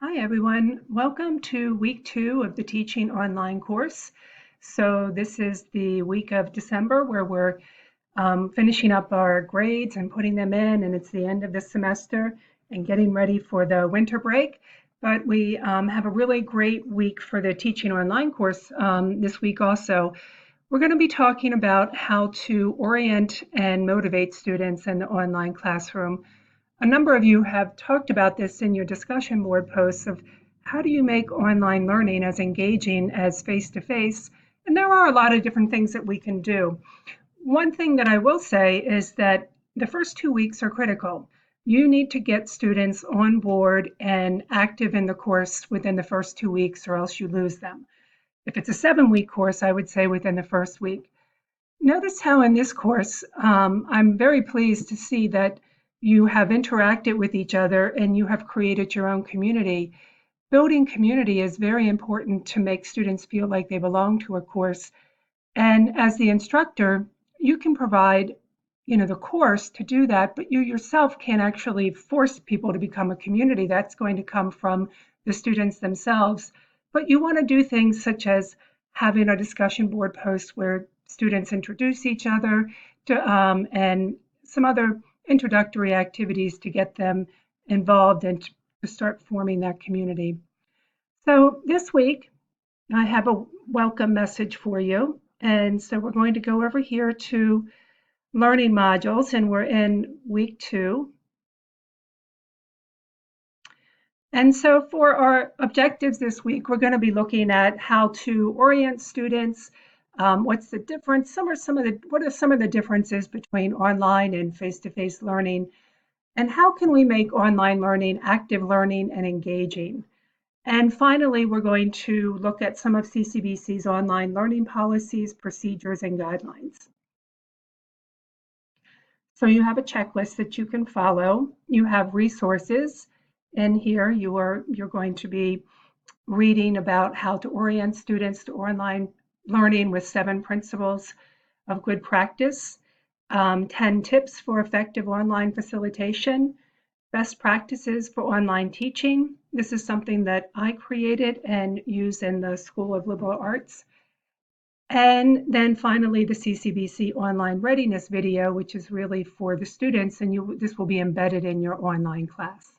Hi everyone, welcome to week 2 of the Teaching Online course. So this is the week of December where we're finishing up our grades and putting them in, and it's the end of the semester and getting ready for the winter break. But we have a really great week for the Teaching Online course this week also. We're going to be talking about how to orient and motivate students in the online classroom. A number of you have talked about this in your discussion board posts of how do you make online learning as engaging as face-to-face, and there are a lot of different things that we can do. One thing that I will say is that the first 2 weeks are critical. You need to get students on board and active in the course within the first 2 weeks or else you lose them. If it's a 7-week course, I would say within the first week. Notice how in this course, I'm very pleased to see that you have interacted with each other and you have created your own community. Building community is very important to make students feel like they belong to a course. And as the instructor, you can provide, the course to do that, but you yourself can't actually force people to become a community. That's going to come from the students themselves. But you want to do things such as having a discussion board post where students introduce each other and some other introductory activities to get them involved and to start forming that community. So this week, I have a welcome message for you. And so we're going to go over here to learning modules, and we're in week 2. And so for our objectives this week, we're going to be looking at how to orient students. What's the difference? What are some of the differences between online and face-to-face learning? And how can we make online learning active learning and engaging? And finally, we're going to look at some of CCBC's online learning policies, procedures, and guidelines. So you have a checklist that you can follow. You have resources. In here, you're going to be reading about how to orient students to online learning with 7 principles of good practice, 10 tips for effective online facilitation, best practices for online teaching. This is something that I created and use in the School of Liberal Arts. And then finally, the CCBC online readiness video, which is really for the students, and this will be embedded in your online class.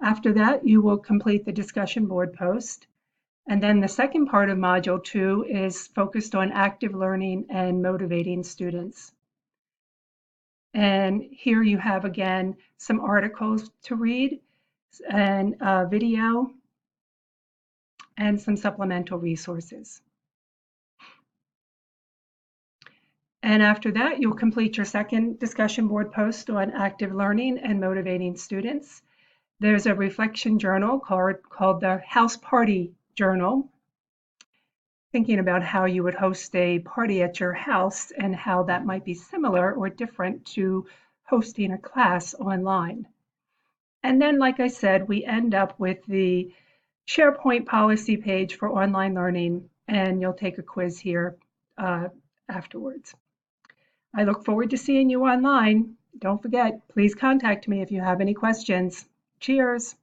After that, you will complete the discussion board post. And then the second part of Module 2 is focused on active learning and motivating students. And here you have, again, some articles to read and a video and some supplemental resources. And after that, you'll complete your second discussion board post on active learning and motivating students. There's a reflection journal called the House Party Journal, thinking about how you would host a party at your house and how that might be similar or different to hosting a class online. And then, like I said, we end up with the SharePoint policy page for online learning, and you'll take a quiz here afterwards. I look forward to seeing you online. Don't forget, please contact me if you have any questions. Cheers.